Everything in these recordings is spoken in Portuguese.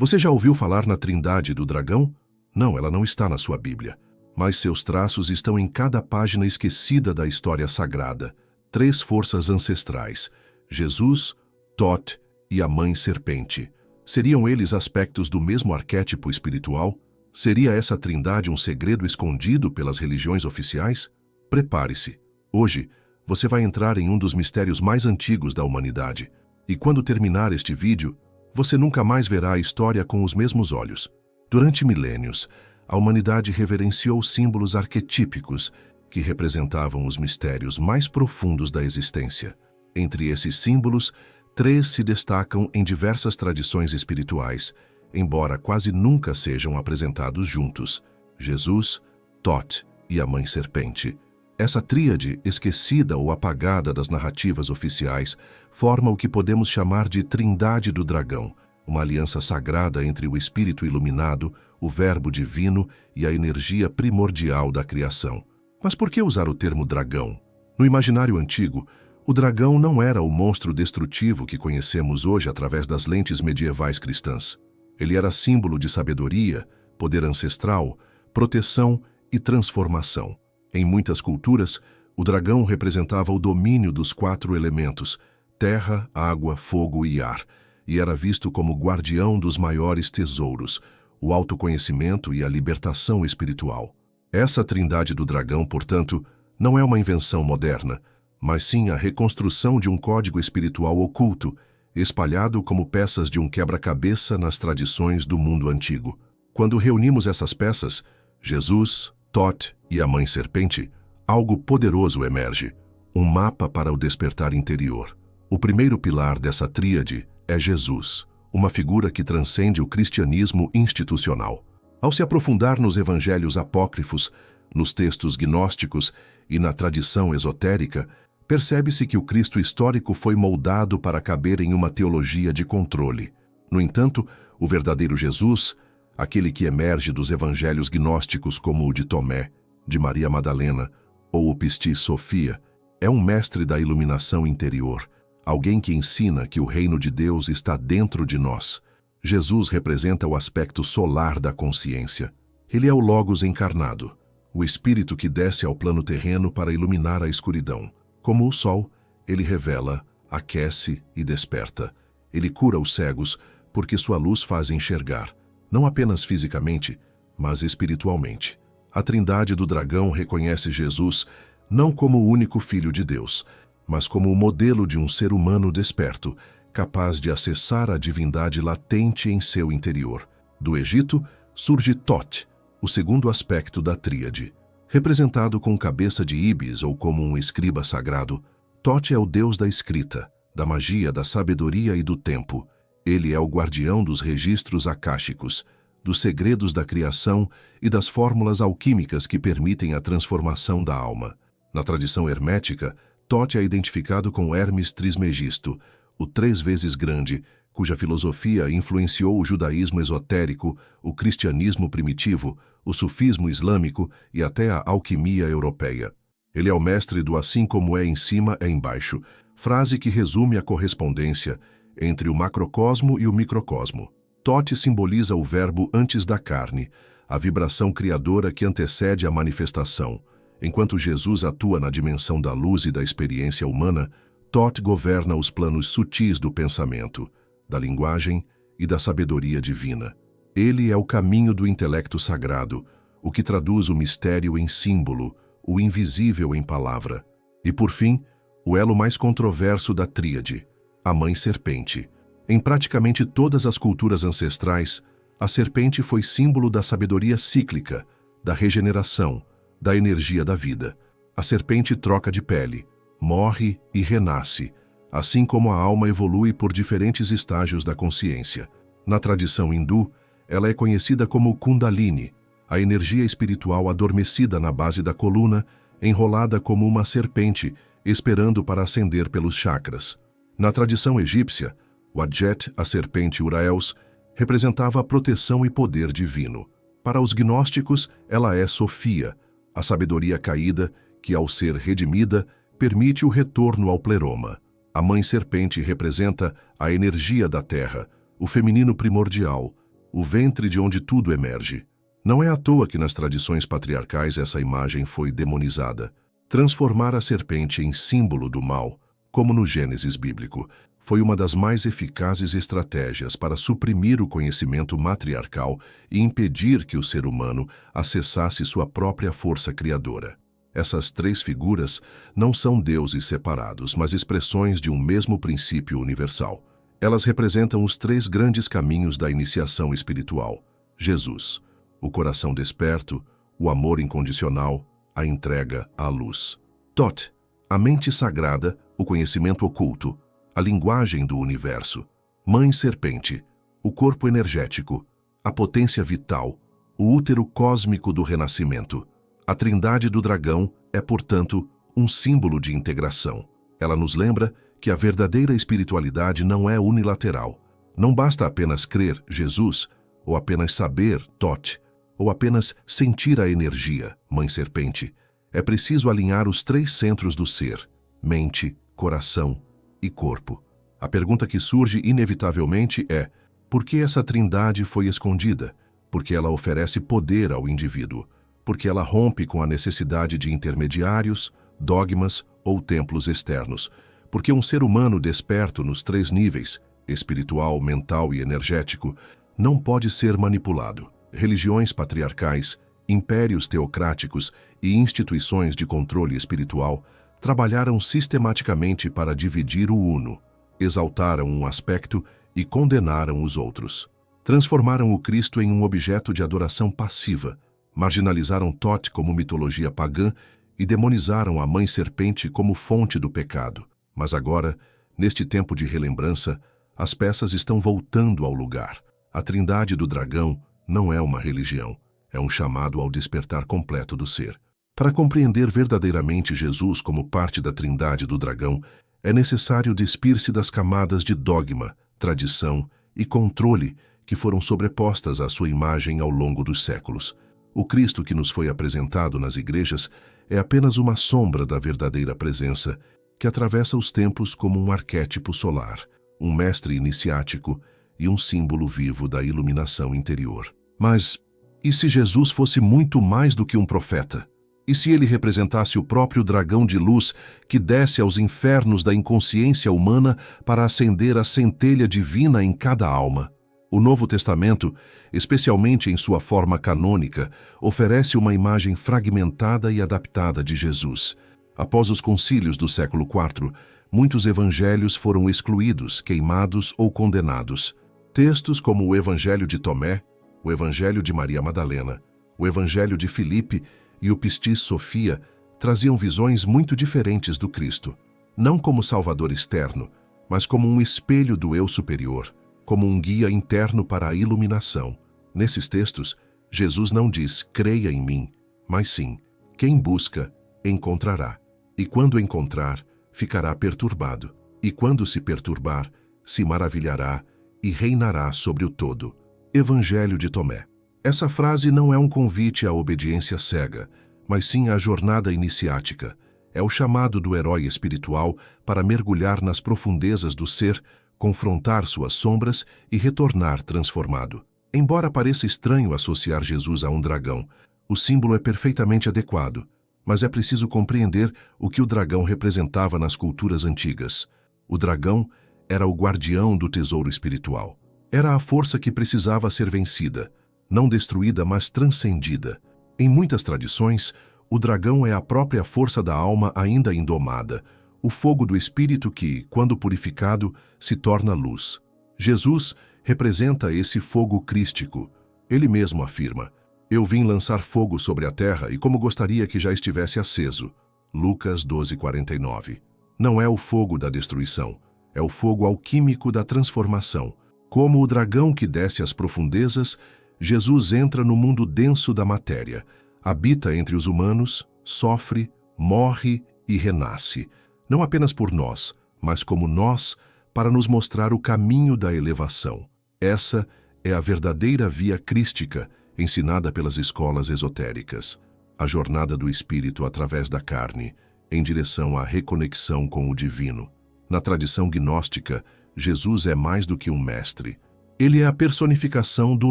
Você já ouviu falar na Trindade do dragão? Não, ela não está na sua Bíblia. Mas seus traços estão em cada página esquecida da história sagrada. 3 forças ancestrais: Jesus, Thoth e a Mãe Serpente. Seriam eles aspectos do mesmo arquétipo espiritual? Seria essa trindade um segredo escondido pelas religiões oficiais? Prepare-se. Hoje, você vai entrar em um dos mistérios mais antigos da humanidade. E quando terminar este vídeo, você nunca mais verá a história com os mesmos olhos. Durante milênios, a humanidade reverenciou símbolos arquetípicos que representavam os mistérios mais profundos da existência. Entre esses símbolos, 3 se destacam em diversas tradições espirituais, embora quase nunca sejam apresentados juntos: Jesus, Thoth e a Mãe Serpente. Essa tríade, esquecida ou apagada das narrativas oficiais, forma o que podemos chamar de Trindade do Dragão, uma aliança sagrada entre o Espírito iluminado, o Verbo divino e a energia primordial da criação. Mas por que usar o termo dragão? No imaginário antigo, o dragão não era o monstro destrutivo que conhecemos hoje através das lentes medievais cristãs. Ele era símbolo de sabedoria, poder ancestral, proteção e transformação. Em muitas culturas, o dragão representava o domínio dos 4 elementos: terra, água, fogo e ar, e era visto como guardião dos maiores tesouros, o autoconhecimento e a libertação espiritual. Essa trindade do dragão, portanto, não é uma invenção moderna, mas sim a reconstrução de um código espiritual oculto, espalhado como peças de um quebra-cabeça nas tradições do mundo antigo. Quando reunimos essas peças, Jesus, Thoth e a Mãe Serpente, algo poderoso emerge, um mapa para o despertar interior. O primeiro pilar dessa tríade é Jesus, uma figura que transcende o cristianismo institucional. Ao se aprofundar nos evangelhos apócrifos, nos textos gnósticos e na tradição esotérica, percebe-se que o Cristo histórico foi moldado para caber em uma teologia de controle. No entanto, o verdadeiro Jesus, aquele que emerge dos evangelhos gnósticos como o de Tomé, de Maria Madalena ou o Pisti Sofia, é um mestre da iluminação interior, alguém que ensina que o reino de Deus está dentro de nós. Jesus representa o aspecto solar da consciência. Ele é o Logos encarnado, o Espírito que desce ao plano terreno para iluminar a escuridão. Como o sol, ele revela, aquece e desperta. Ele cura os cegos porque sua luz faz enxergar, não apenas fisicamente, mas espiritualmente. A Trindade do Dragão reconhece Jesus não como o único Filho de Deus, mas como o modelo de um ser humano desperto, capaz de acessar a divindade latente em seu interior. Do Egito surge Thoth, o segundo aspecto da tríade. Representado com cabeça de íbis ou como um escriba sagrado, Thoth é o deus da escrita, da magia, da sabedoria e do tempo. Ele é o guardião dos registros acáshicos, dos segredos da criação e das fórmulas alquímicas que permitem a transformação da alma. Na tradição hermética, Thoth é identificado com Hermes Trismegisto, o 3 vezes grande, cuja filosofia influenciou o judaísmo esotérico, o cristianismo primitivo, o sufismo islâmico e até a alquimia europeia. Ele é o mestre do assim como é em cima é embaixo, frase que resume a correspondência entre o macrocosmo e o microcosmo. Thoth simboliza o verbo antes da carne, a vibração criadora que antecede a manifestação. Enquanto Jesus atua na dimensão da luz e da experiência humana, Thoth governa os planos sutis do pensamento, da linguagem e da sabedoria divina. Ele é o caminho do intelecto sagrado, o que traduz o mistério em símbolo, o invisível em palavra. E, por fim, o elo mais controverso da tríade, a Mãe Serpente. Em praticamente todas as culturas ancestrais, a serpente foi símbolo da sabedoria cíclica, da regeneração, da energia da vida. A serpente troca de pele, morre e renasce, assim como a alma evolui por diferentes estágios da consciência. Na tradição hindu, ela é conhecida como Kundalini, a energia espiritual adormecida na base da coluna, enrolada como uma serpente, esperando para ascender pelos chakras. Na tradição egípcia, o Adjet, a serpente Uraels, representava a proteção e poder divino. Para os gnósticos, ela é Sofia, a sabedoria caída que, ao ser redimida, permite o retorno ao pleroma. A Mãe Serpente representa a energia da terra, o feminino primordial, o ventre de onde tudo emerge. Não é à toa que nas tradições patriarcais essa imagem foi demonizada. Transformar a serpente em símbolo do mal, como no Gênesis bíblico, foi uma das mais eficazes estratégias para suprimir o conhecimento matriarcal e impedir que o ser humano acessasse sua própria força criadora. Essas três figuras não são deuses separados, mas expressões de um mesmo princípio universal. Elas representam os três grandes caminhos da iniciação espiritual: Jesus, o coração desperto, o amor incondicional, a entrega à luz. Thoth, a mente sagrada, o conhecimento oculto, a linguagem do universo. Mãe serpente, o corpo energético, a potência vital, o útero cósmico do renascimento. A trindade do dragão é, portanto, um símbolo de integração. Ela nos lembra que a verdadeira espiritualidade não é unilateral. Não basta apenas crer Jesus, ou apenas saber Thoth, ou apenas sentir a energia, Mãe Serpente. É preciso alinhar os três centros do ser: mente, coração e corpo. A pergunta que surge inevitavelmente é: por que essa trindade foi escondida? Porque ela oferece poder ao indivíduo. Porque ela rompe com a necessidade de intermediários, dogmas ou templos externos. Porque um ser humano desperto nos três níveis, espiritual, mental e energético, não pode ser manipulado. Religiões patriarcais, impérios teocráticos e instituições de controle espiritual trabalharam sistematicamente para dividir o uno, exaltaram um aspecto e condenaram os outros. Transformaram o Cristo em um objeto de adoração passiva, marginalizaram Thoth como mitologia pagã e demonizaram a Mãe Serpente como fonte do pecado. Mas agora, neste tempo de relembrança, as peças estão voltando ao lugar. A trindade do dragão não é uma religião, é um chamado ao despertar completo do ser. Para compreender verdadeiramente Jesus como parte da trindade do dragão, é necessário despir-se das camadas de dogma, tradição e controle que foram sobrepostas à sua imagem ao longo dos séculos. O Cristo que nos foi apresentado nas igrejas é apenas uma sombra da verdadeira presença que atravessa os tempos como um arquétipo solar, um mestre iniciático e um símbolo vivo da iluminação interior. Mas e se Jesus fosse muito mais do que um profeta? E se ele representasse o próprio dragão de luz que desce aos infernos da inconsciência humana para acender a centelha divina em cada alma? O Novo Testamento, especialmente em sua forma canônica, oferece uma imagem fragmentada e adaptada de Jesus. Após os concílios do século IV, muitos evangelhos foram excluídos, queimados ou condenados. Textos como o Evangelho de Tomé, o Evangelho de Maria Madalena, o Evangelho de Filipe e o Pistis Sofia traziam visões muito diferentes do Cristo, não como Salvador externo, mas como um espelho do eu superior, como um guia interno para a iluminação. Nesses textos, Jesus não diz "creia em mim", mas sim "quem busca, encontrará. E quando encontrar, ficará perturbado. E quando se perturbar, se maravilhará e reinará sobre o todo." Evangelho de Tomé. Essa frase não é um convite à obediência cega, mas sim à jornada iniciática. É o chamado do herói espiritual para mergulhar nas profundezas do ser, confrontar suas sombras e retornar transformado. Embora pareça estranho associar Jesus a um dragão, o símbolo é perfeitamente adequado, mas é preciso compreender o que o dragão representava nas culturas antigas. O dragão era o guardião do tesouro espiritual. Era a força que precisava ser vencida, não destruída, mas transcendida. Em muitas tradições, o dragão é a própria força da alma ainda indomada, o fogo do espírito que, quando purificado, se torna luz. Jesus representa esse fogo crístico. Ele mesmo afirma: "Eu vim lançar fogo sobre a terra e como gostaria que já estivesse aceso." Lucas 12:49. Não é o fogo da destruição, é o fogo alquímico da transformação. Como o dragão que desce às profundezas, Jesus entra no mundo denso da matéria, habita entre os humanos, sofre, morre e renasce, não apenas por nós, mas como nós, para nos mostrar o caminho da elevação. Essa é a verdadeira via crística, ensinada pelas escolas esotéricas, a jornada do espírito através da carne, em direção à reconexão com o divino. Na tradição gnóstica, Jesus é mais do que um mestre. Ele é a personificação do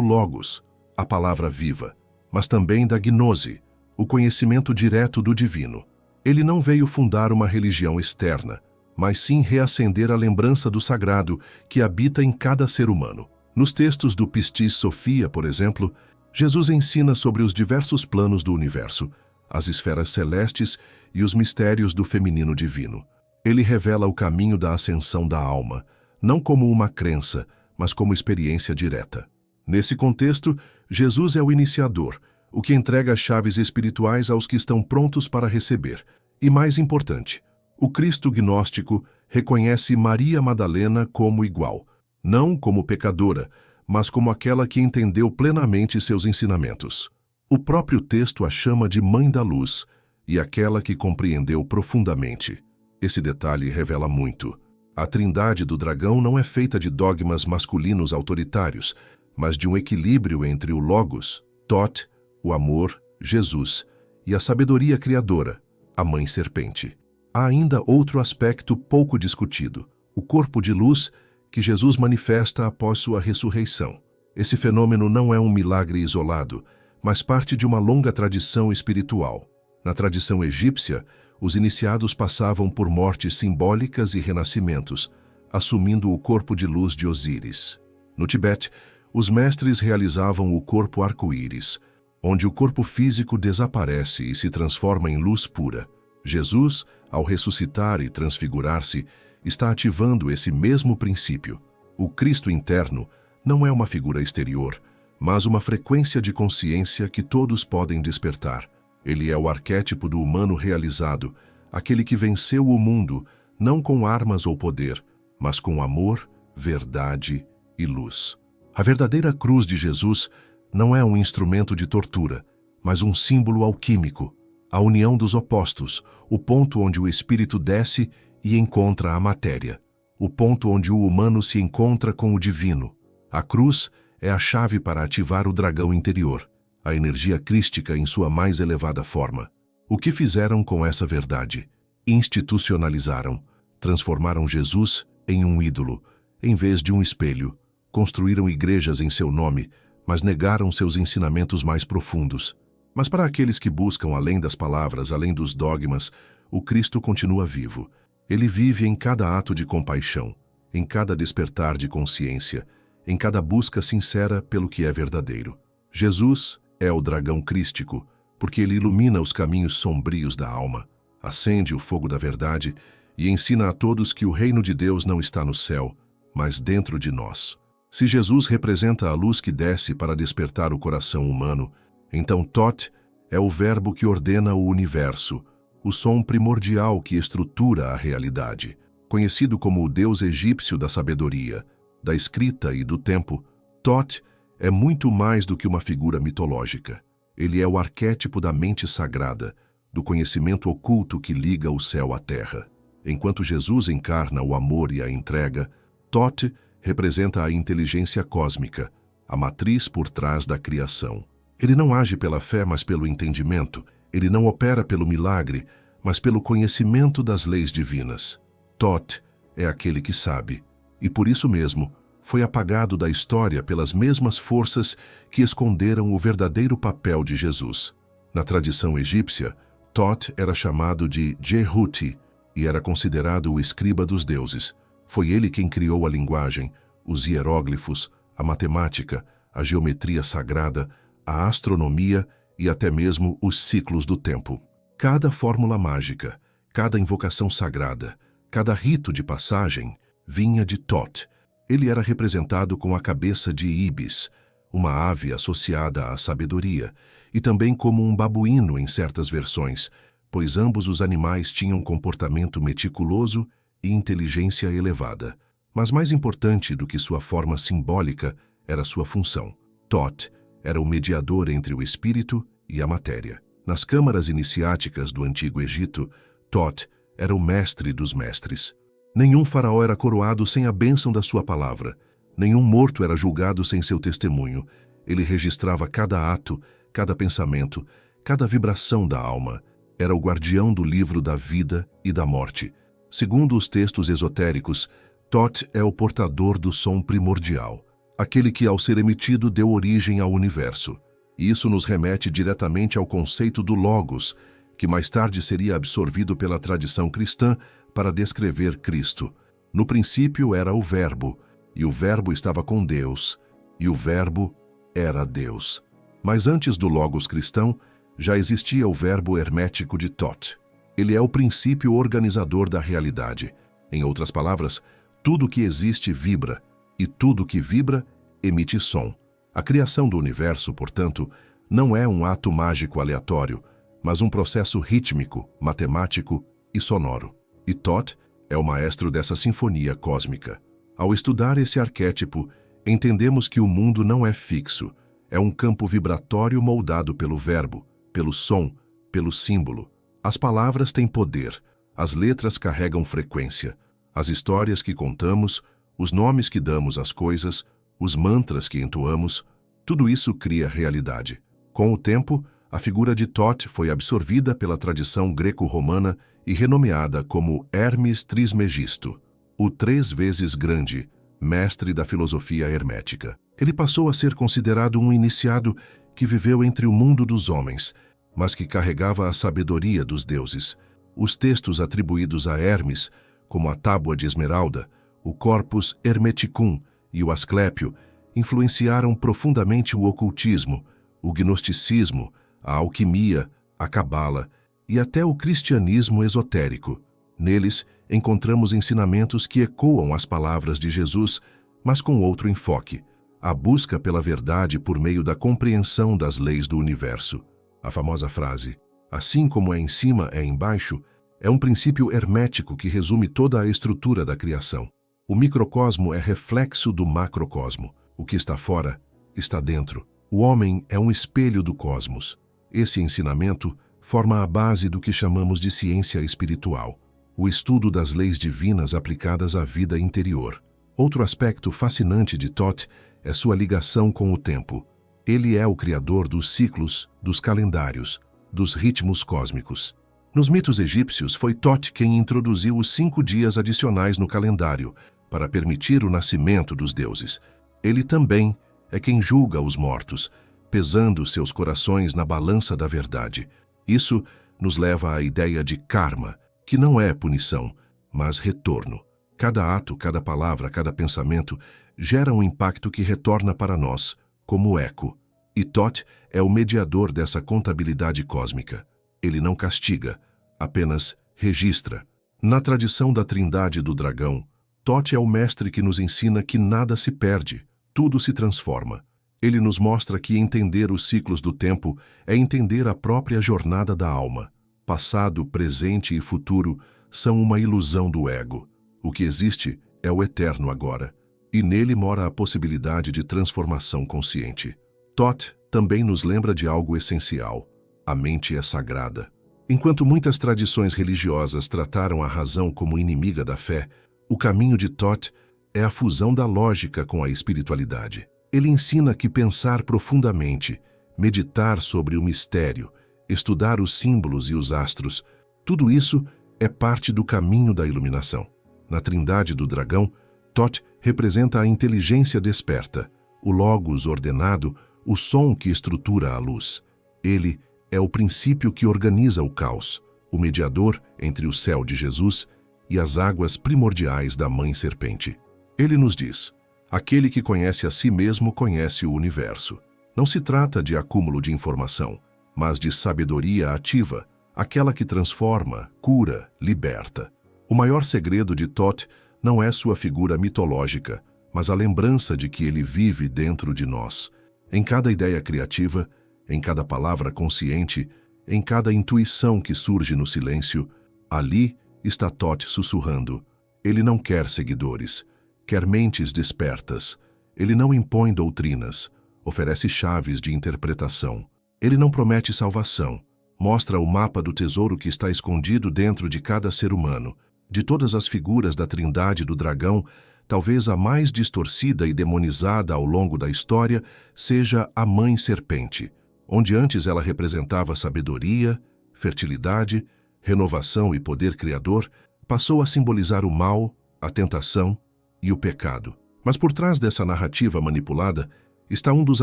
Logos, a palavra viva, mas também da gnose, o conhecimento direto do divino. Ele não veio fundar uma religião externa, mas sim reacender a lembrança do sagrado que habita em cada ser humano. Nos textos do Pistis Sophia, por exemplo, Jesus ensina sobre os diversos planos do universo, as esferas celestes e os mistérios do feminino divino. Ele revela o caminho da ascensão da alma, não como uma crença, mas como experiência direta. Nesse contexto, Jesus é o iniciador, o que entrega as chaves espirituais aos que estão prontos para receber. E mais importante, o Cristo gnóstico reconhece Maria Madalena como igual, não como pecadora, mas como aquela que entendeu plenamente seus ensinamentos. O próprio texto a chama de Mãe da Luz e aquela que compreendeu profundamente. Esse detalhe revela muito. A trindade do dragão não é feita de dogmas masculinos autoritários, mas de um equilíbrio entre o Logos, Thoth, o amor, Jesus, e a sabedoria criadora, a Mãe Serpente. Há ainda outro aspecto pouco discutido, o corpo de luz que Jesus manifesta após sua ressurreição. Esse fenômeno não é um milagre isolado, mas parte de uma longa tradição espiritual. Na tradição egípcia, os iniciados passavam por mortes simbólicas e renascimentos, assumindo o corpo de luz de Osíris. No Tibete, os mestres realizavam o corpo arco-íris, onde o corpo físico desaparece e se transforma em luz pura. Jesus, ao ressuscitar e transfigurar-se, está ativando esse mesmo princípio. O Cristo interno não é uma figura exterior, mas uma frequência de consciência que todos podem despertar. Ele é o arquétipo do humano realizado, aquele que venceu o mundo, não com armas ou poder, mas com amor, verdade e luz. A verdadeira cruz de Jesus não é um instrumento de tortura, mas um símbolo alquímico, a união dos opostos, o ponto onde o espírito desce e encontra a matéria, o ponto onde o humano se encontra com o divino. A cruz é a chave para ativar o dragão interior, a energia crística em sua mais elevada forma. O que fizeram com essa verdade? Institucionalizaram, transformaram Jesus em um ídolo, em vez de um espelho. Construíram igrejas em seu nome, mas negaram seus ensinamentos mais profundos. Mas para aqueles que buscam além das palavras, além dos dogmas, o Cristo continua vivo. Ele vive em cada ato de compaixão, em cada despertar de consciência, em cada busca sincera pelo que é verdadeiro. Jesus é o dragão crístico, porque ele ilumina os caminhos sombrios da alma, acende o fogo da verdade e ensina a todos que o reino de Deus não está no céu, mas dentro de nós. Se Jesus representa a luz que desce para despertar o coração humano, então Thoth é o verbo que ordena o universo, o som primordial que estrutura a realidade. Conhecido como o deus egípcio da sabedoria, da escrita e do tempo, Thoth é muito mais do que uma figura mitológica. Ele é o arquétipo da mente sagrada, do conhecimento oculto que liga o céu à terra. Enquanto Jesus encarna o amor e a entrega, Thoth representa a inteligência cósmica, a matriz por trás da criação. Ele não age pela fé, mas pelo entendimento. Ele não opera pelo milagre, mas pelo conhecimento das leis divinas. Thoth é aquele que sabe, e por isso mesmo foi apagado da história pelas mesmas forças que esconderam o verdadeiro papel de Jesus. Na tradição egípcia, Thoth era chamado de Jehuti e era considerado o escriba dos deuses. Foi ele quem criou a linguagem, os hieróglifos, a matemática, a geometria sagrada, a astronomia e até mesmo os ciclos do tempo. Cada fórmula mágica, cada invocação sagrada, cada rito de passagem vinha de Thoth. Ele era representado com a cabeça de Ibis, uma ave associada à sabedoria, e também como um babuíno em certas versões, pois ambos os animais tinham comportamento meticuloso e inteligência elevada. Mas mais importante do que sua forma simbólica era sua função. Thoth era o mediador entre o espírito e a matéria. Nas câmaras iniciáticas do Antigo Egito, Thoth era o mestre dos mestres. Nenhum faraó era coroado sem a bênção da sua palavra. Nenhum morto era julgado sem seu testemunho. Ele registrava cada ato, cada pensamento, cada vibração da alma. Era o guardião do livro da vida e da morte. Segundo os textos esotéricos, Thoth é o portador do som primordial, aquele que, ao ser emitido, deu origem ao universo. Isso nos remete diretamente ao conceito do Logos, que mais tarde seria absorvido pela tradição cristã para descrever Cristo. No princípio era o Verbo, e o Verbo estava com Deus, e o Verbo era Deus. Mas antes do Logos cristão, já existia o verbo hermético de Tot. Ele é o princípio organizador da realidade. Em outras palavras, tudo que existe vibra, e tudo que vibra emite som. A criação do universo, portanto, não é um ato mágico aleatório, mas um processo rítmico, matemático e sonoro. E Tot é o maestro dessa sinfonia cósmica. Ao estudar esse arquétipo, entendemos que o mundo não é fixo, é um campo vibratório moldado pelo verbo, pelo som, pelo símbolo. As palavras têm poder, as letras carregam frequência, as histórias que contamos, os nomes que damos às coisas, os mantras que entoamos, tudo isso cria realidade. Com o tempo, a figura de Tot foi absorvida pela tradição greco-romana e renomeada como Hermes Trismegisto, o 3 vezes grande, mestre da filosofia hermética. Ele passou a ser considerado um iniciado que viveu entre o mundo dos homens, mas que carregava a sabedoria dos deuses. Os textos atribuídos a Hermes, como a Tábua de Esmeralda, o Corpus Hermeticum e o Asclépio, influenciaram profundamente o ocultismo, o gnosticismo, a alquimia, a cabala e até o cristianismo esotérico. Neles, encontramos ensinamentos que ecoam as palavras de Jesus, mas com outro enfoque, a busca pela verdade por meio da compreensão das leis do universo. A famosa frase, assim como é em cima é embaixo, é um princípio hermético que resume toda a estrutura da criação. O microcosmo é reflexo do macrocosmo. O que está fora está dentro. O homem é um espelho do cosmos. Esse ensinamento forma a base do que chamamos de ciência espiritual, o estudo das leis divinas aplicadas à vida interior. Outro aspecto fascinante de Tot é sua ligação com o tempo. Ele é o criador dos ciclos, dos calendários, dos ritmos cósmicos. Nos mitos egípcios, foi Tot quem introduziu os 5 dias adicionais no calendário para permitir o nascimento dos deuses. Ele também é quem julga os mortos, pesando seus corações na balança da verdade. Isso nos leva à ideia de karma, que não é punição, mas retorno. Cada ato, cada palavra, cada pensamento gera um impacto que retorna para nós, como eco. E Tot é o mediador dessa contabilidade cósmica. Ele não castiga, apenas registra. Na tradição da Trindade do Dragão, Tot é o mestre que nos ensina que nada se perde, tudo se transforma. Ele nos mostra que entender os ciclos do tempo é entender a própria jornada da alma. Passado, presente e futuro são uma ilusão do ego. O que existe é o eterno agora, e nele mora a possibilidade de transformação consciente. Tot também nos lembra de algo essencial: a mente é sagrada. Enquanto muitas tradições religiosas trataram a razão como inimiga da fé, o caminho de Tot é a fusão da lógica com a espiritualidade. Ele ensina que pensar profundamente, meditar sobre o mistério, estudar os símbolos e os astros, tudo isso é parte do caminho da iluminação. Na Trindade do Dragão, Tot representa a inteligência desperta, o logos ordenado, o som que estrutura a luz. Ele é o princípio que organiza o caos, o mediador entre o céu de Jesus e as águas primordiais da Mãe Serpente. Ele nos diz: aquele que conhece a si mesmo conhece o universo. Não se trata de acúmulo de informação, mas de sabedoria ativa, aquela que transforma, cura, liberta. O maior segredo de Tot não é sua figura mitológica, mas a lembrança de que ele vive dentro de nós. Em cada ideia criativa, em cada palavra consciente, em cada intuição que surge no silêncio, ali está Tot sussurrando. Ele não quer seguidores, quer mentes despertas. Ele não impõe doutrinas, oferece chaves de interpretação. Ele não promete salvação, mostra o mapa do tesouro que está escondido dentro de cada ser humano. De todas as figuras da Trindade do Dragão, talvez a mais distorcida e demonizada ao longo da história seja a Mãe Serpente, onde antes ela representava sabedoria, fertilidade, renovação e poder criador, passou a simbolizar o mal, a tentação e o pecado. Mas por trás dessa narrativa manipulada está um dos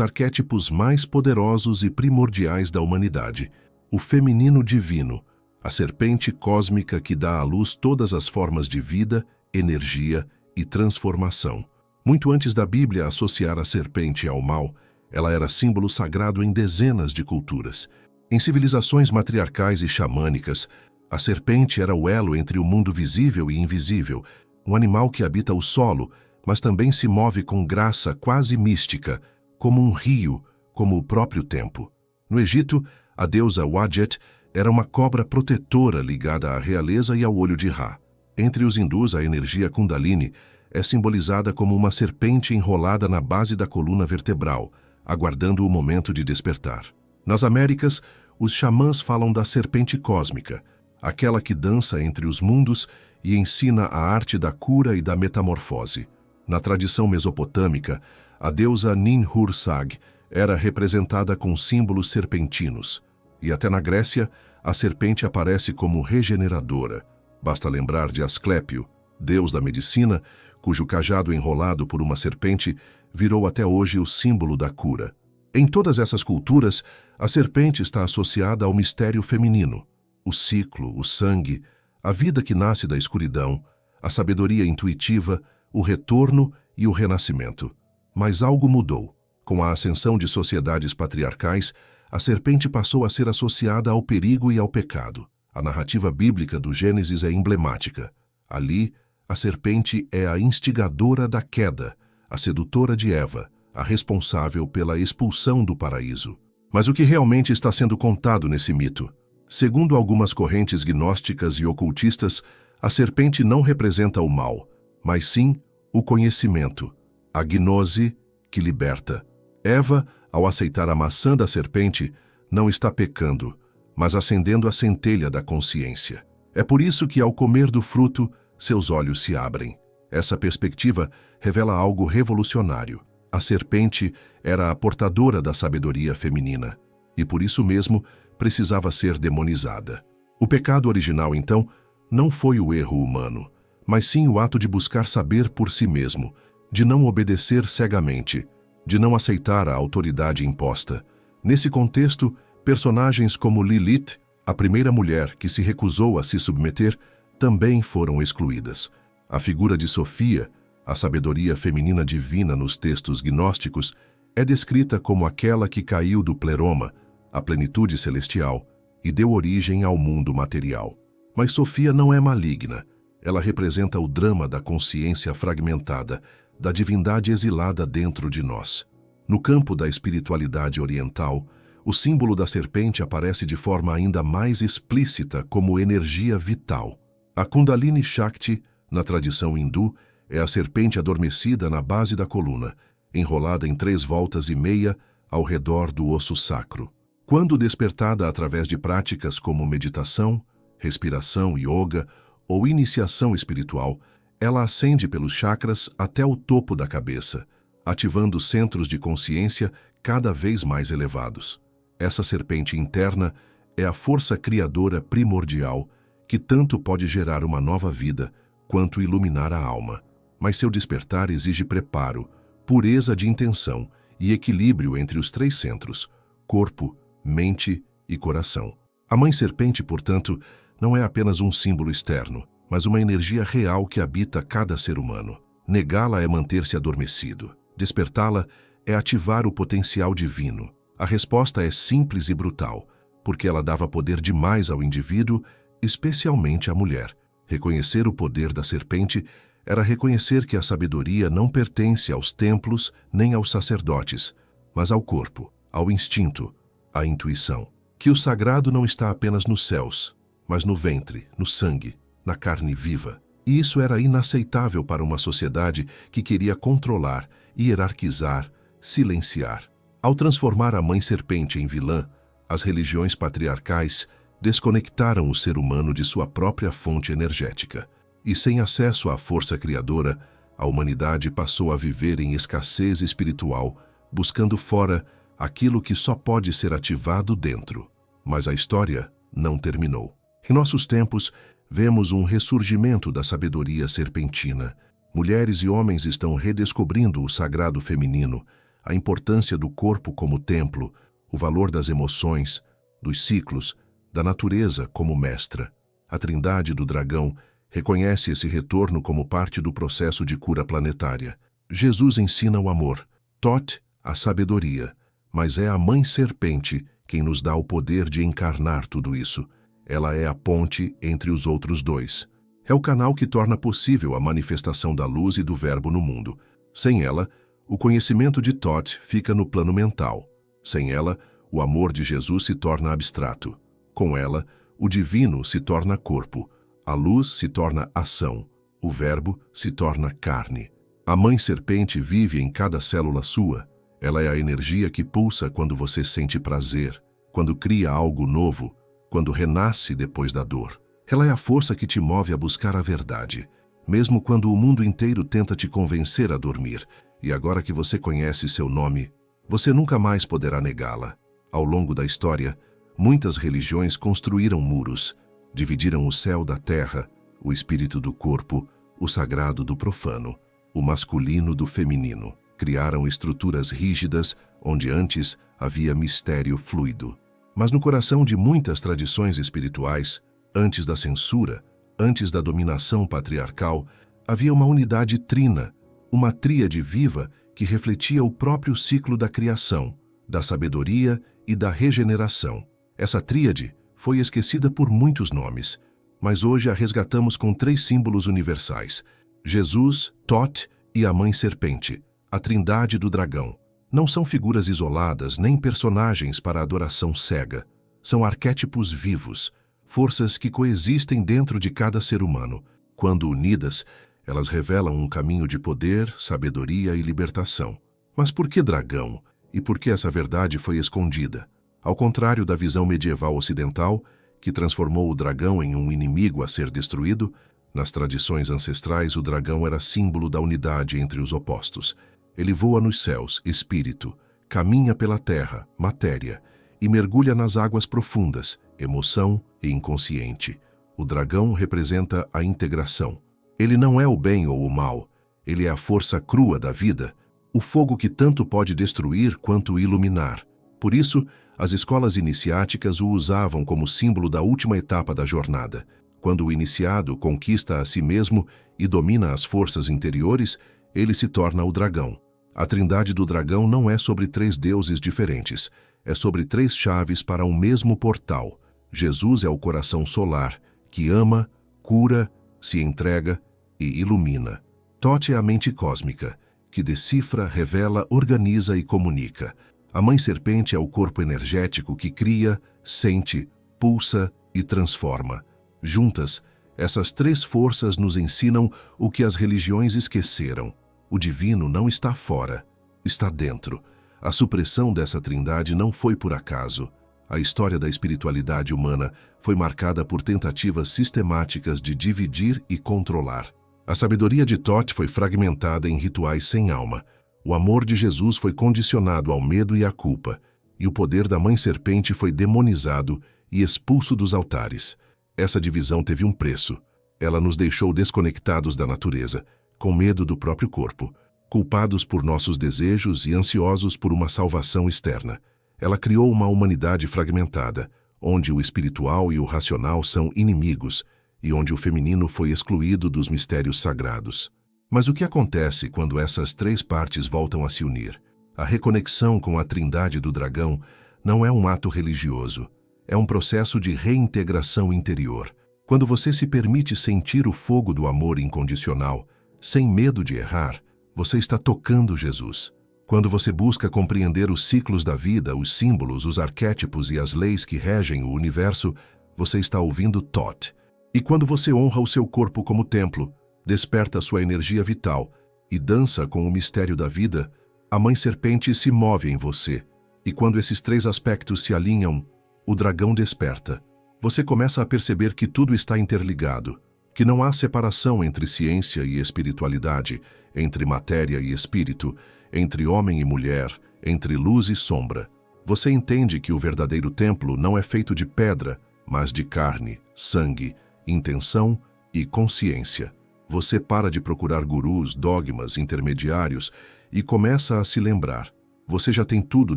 arquétipos mais poderosos e primordiais da humanidade, o feminino divino, a serpente cósmica que dá à luz todas as formas de vida, energia e transformação. Muito antes da Bíblia associar a serpente ao mal, ela era símbolo sagrado em dezenas de culturas. Em civilizações matriarcais e xamânicas, a serpente era o elo entre o mundo visível e invisível, um animal que habita o solo, mas também se move com graça quase mística, como um rio, como o próprio tempo. No Egito, a deusa Wadjet era uma cobra protetora ligada à realeza e ao olho de Ra. Entre os hindus, a energia Kundalini é simbolizada como uma serpente enrolada na base da coluna vertebral, aguardando o momento de despertar. Nas Américas, os xamãs falam da serpente cósmica, aquela que dança entre os mundos e ensina a arte da cura e da metamorfose. Na tradição mesopotâmica, a deusa Nin-Hur-Sag era representada com símbolos serpentinos, e até na Grécia, a serpente aparece como regeneradora. Basta lembrar de Asclépio, deus da medicina, cujo cajado enrolado por uma serpente virou até hoje o símbolo da cura. Em todas essas culturas, a serpente está associada ao mistério feminino, o ciclo, o sangue, a vida que nasce da escuridão, a sabedoria intuitiva, o retorno e o renascimento. Mas algo mudou. Com a ascensão de sociedades patriarcais, a serpente passou a ser associada ao perigo e ao pecado. A narrativa bíblica do Gênesis é emblemática. Ali, a serpente é a instigadora da queda, a sedutora de Eva, a responsável pela expulsão do paraíso. Mas o que realmente está sendo contado nesse mito? Segundo algumas correntes gnósticas e ocultistas, a serpente não representa o mal, mas sim o conhecimento, a gnose que liberta. Eva, ao aceitar a maçã da serpente, não está pecando, mas acendendo a centelha da consciência. É por isso que, ao comer do fruto, seus olhos se abrem. Essa perspectiva revela algo revolucionário. A serpente era a portadora da sabedoria feminina, e por isso mesmo precisava ser demonizada. O pecado original, então, não foi o erro humano, mas sim o ato de buscar saber por si mesmo, de não obedecer cegamente, de não aceitar a autoridade imposta. Nesse contexto, personagens como Lilith, a primeira mulher que se recusou a se submeter, também foram excluídas. A figura de Sofia, a sabedoria feminina divina nos textos gnósticos, é descrita como aquela que caiu do pleroma, a plenitude celestial, e deu origem ao mundo material. Mas Sofia não é maligna. Ela representa o drama da consciência fragmentada, da divindade exilada dentro de nós. No campo da espiritualidade oriental, o símbolo da serpente aparece de forma ainda mais explícita como energia vital. A Kundalini Shakti, na tradição hindu, é a serpente adormecida na base da coluna, enrolada em 3 voltas e meia ao redor do osso sacro. Quando despertada através de práticas como meditação, respiração, yoga ou iniciação espiritual, ela ascende pelos chakras até o topo da cabeça, ativando centros de consciência cada vez mais elevados. Essa serpente interna é a força criadora primordial que tanto pode gerar uma nova vida quanto iluminar a alma. Mas seu despertar exige preparo, pureza de intenção e equilíbrio entre os 3 centros, corpo, mente e coração. A Mãe Serpente, portanto, não é apenas um símbolo externo, mas uma energia real que habita cada ser humano. Negá-la é manter-se adormecido. Despertá-la é ativar o potencial divino. A resposta é simples e brutal, porque ela dava poder demais ao indivíduo, especialmente à mulher. Reconhecer o poder da serpente era reconhecer que a sabedoria não pertence aos templos nem aos sacerdotes, mas ao corpo, ao instinto, à intuição. Que o sagrado não está apenas nos céus, mas no ventre, no sangue, na carne viva. E isso era inaceitável para uma sociedade que queria controlar, hierarquizar, silenciar. Ao transformar a Mãe Serpente em vilã, as religiões patriarcais desconectaram o ser humano de sua própria fonte energética. E sem acesso à força criadora, a humanidade passou a viver em escassez espiritual, buscando fora aquilo que só pode ser ativado dentro. Mas a história não terminou. Em nossos tempos, vemos um ressurgimento da sabedoria serpentina. Mulheres e homens estão redescobrindo o sagrado feminino, a importância do corpo como templo, o valor das emoções, dos ciclos, da natureza como mestra. A Trindade do Dragão reconhece esse retorno como parte do processo de cura planetária. Jesus ensina o amor, Thoth, a sabedoria, mas é a Mãe Serpente quem nos dá o poder de encarnar tudo isso. Ela é a ponte entre os outros dois. É o canal que torna possível a manifestação da luz e do Verbo no mundo. Sem ela, o conhecimento de Thoth fica no plano mental. Sem ela, o amor de Jesus se torna abstrato. Com ela, o divino se torna corpo, a luz se torna ação, o Verbo se torna carne. A Mãe Serpente vive em cada célula sua. Ela é a energia que pulsa quando você sente prazer, quando cria algo novo, quando renasce depois da dor. Ela é a força que te move a buscar a verdade, mesmo quando o mundo inteiro tenta te convencer a dormir. E agora que você conhece seu nome, você nunca mais poderá negá-la. Ao longo da história, muitas religiões construíram muros, dividiram o céu da terra, o espírito do corpo, o sagrado do profano, o masculino do feminino. Criaram estruturas rígidas onde antes havia mistério fluido. Mas no coração de muitas tradições espirituais, antes da censura, antes da dominação patriarcal, havia uma unidade trina, uma tríade viva que refletia o próprio ciclo da criação, da sabedoria e da regeneração. Essa tríade foi esquecida por muitos nomes, mas hoje a resgatamos com 3 símbolos universais: Jesus, Thoth e a Mãe Serpente, a Trindade do Dragão. Não são figuras isoladas nem personagens para adoração cega. São arquétipos vivos, forças que coexistem dentro de cada ser humano. Quando unidas, elas revelam um caminho de poder, sabedoria e libertação. Mas por que dragão? E por que essa verdade foi escondida? Ao contrário da visão medieval ocidental, que transformou o dragão em um inimigo a ser destruído, nas tradições ancestrais o dragão era símbolo da unidade entre os opostos. Ele voa nos céus, espírito, caminha pela terra, matéria, e mergulha nas águas profundas, emoção e inconsciente. O dragão representa a integração. Ele não é o bem ou o mal, ele é a força crua da vida, o fogo que tanto pode destruir quanto iluminar. Por isso, as escolas iniciáticas o usavam como símbolo da última etapa da jornada. Quando o iniciado conquista a si mesmo e domina as forças interiores, ele se torna o dragão. A Trindade do Dragão não é sobre 3 deuses diferentes, é sobre 3 chaves para um mesmo portal. Jesus é o coração solar, que ama, cura, se entrega e ilumina. Thoth é a mente cósmica, que decifra, revela, organiza e comunica. A Mãe Serpente é o corpo energético que cria, sente, pulsa e transforma. Juntas, essas 3 forças nos ensinam o que as religiões esqueceram. O divino não está fora, está dentro. A supressão dessa trindade não foi por acaso. A história da espiritualidade humana foi marcada por tentativas sistemáticas de dividir e controlar. A sabedoria de Thoth foi fragmentada em rituais sem alma. O amor de Jesus foi condicionado ao medo e à culpa, e o poder da Mãe Serpente foi demonizado e expulso dos altares. Essa divisão teve um preço. Ela nos deixou desconectados da natureza, com medo do próprio corpo, culpados por nossos desejos e ansiosos por uma salvação externa. Ela criou uma humanidade fragmentada, onde o espiritual e o racional são inimigos e onde o feminino foi excluído dos mistérios sagrados. Mas o que acontece quando essas 3 partes voltam a se unir? A reconexão com a Trindade do Dragão não é um ato religioso, é um processo de reintegração interior. Quando você se permite sentir o fogo do amor incondicional, sem medo de errar, você está tocando Jesus. Quando você busca compreender os ciclos da vida, os símbolos, os arquétipos e as leis que regem o universo, você está ouvindo Thoth. E quando você honra o seu corpo como templo, desperta sua energia vital e dança com o mistério da vida, a Mãe Serpente se move em você. E quando esses 3 aspectos se alinham, o dragão desperta. Você começa a perceber que tudo está interligado, que não há separação entre ciência e espiritualidade, entre matéria e espírito, entre homem e mulher, entre luz e sombra. Você entende que o verdadeiro templo não é feito de pedra, mas de carne, sangue, intenção e consciência. Você para de procurar gurus, dogmas, intermediários e começa a se lembrar. Você já tem tudo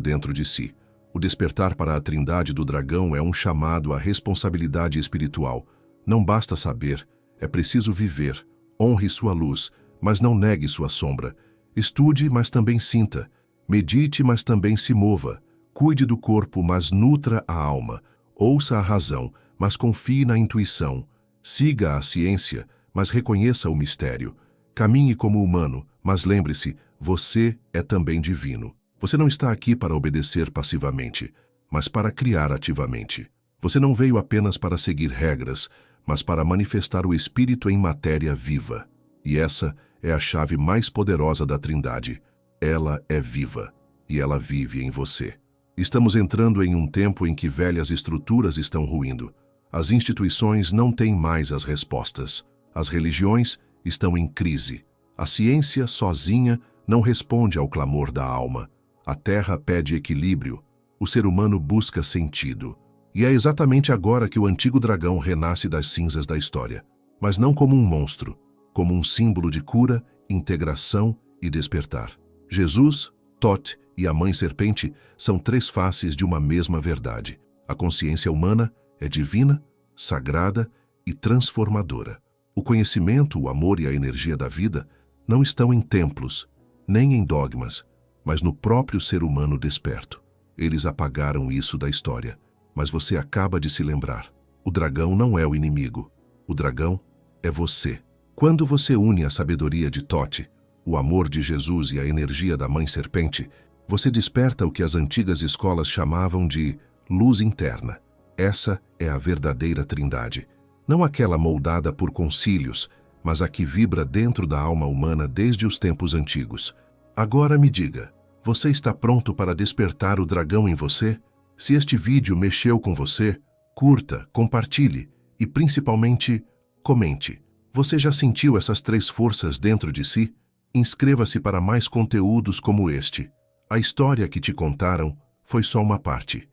dentro de si. O despertar para a Trindade do Dragão é um chamado à responsabilidade espiritual. Não basta saber, é preciso viver. Honre sua luz, mas não negue sua sombra. Estude, mas também sinta. Medite, mas também se mova. Cuide do corpo, mas nutra a alma. Ouça a razão, mas confie na intuição. Siga a ciência, mas reconheça o mistério. Caminhe como humano, mas lembre-se, você é também divino. Você não está aqui para obedecer passivamente, mas para criar ativamente. Você não veio apenas para seguir regras, mas para manifestar o Espírito em matéria viva. E essa é a chave mais poderosa da Trindade. Ela é viva, e ela vive em você. Estamos entrando em um tempo em que velhas estruturas estão ruindo. As instituições não têm mais as respostas. As religiões estão em crise. A ciência, sozinha, não responde ao clamor da alma. A Terra pede equilíbrio. O ser humano busca sentido. E é exatamente agora que o antigo dragão renasce das cinzas da história. Mas não como um monstro, como um símbolo de cura, integração e despertar. Jesus, Thoth e a Mãe Serpente são três faces de uma mesma verdade. A consciência humana é divina, sagrada e transformadora. O conhecimento, o amor e a energia da vida não estão em templos, nem em dogmas, mas no próprio ser humano desperto. Eles apagaram isso da história, mas você acaba de se lembrar. O dragão não é o inimigo. O dragão é você. Quando você une a sabedoria de Thoth, o amor de Jesus e a energia da Mãe Serpente, você desperta o que as antigas escolas chamavam de luz interna. Essa é a verdadeira Trindade. Não aquela moldada por concílios, mas a que vibra dentro da alma humana desde os tempos antigos. Agora me diga, você está pronto para despertar o dragão em você? Se este vídeo mexeu com você, curta, compartilhe e, principalmente, comente. Você já sentiu essas três forças dentro de si? Inscreva-se para mais conteúdos como este. A história que te contaram foi só uma parte.